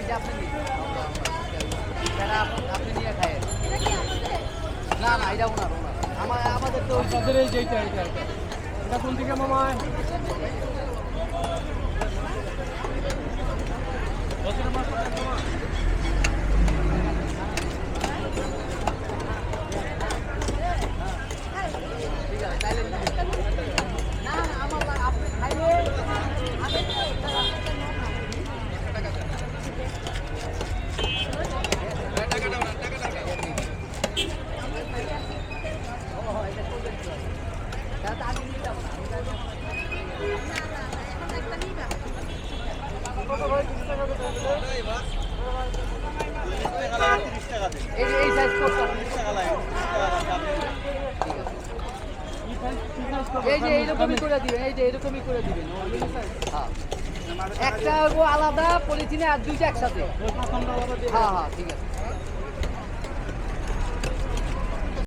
যে আপনি আপনি নিয়ে খায়েন। না না, এটা ওনার ওনার আমাদের তো তাদের এই যেটা এটা এটা কোন দিকে মামা? না না, আমার আপনি খাইলে এই সাইজ করতে এই যে এইরকমই করে দিবেন, এই যে এরকমই করে দিবেন। হ্যাঁ, একটা আলাদা পলিথিনে আর দুইটা একসাথে। হ্যাঁ হ্যাঁ, ঠিক আছে।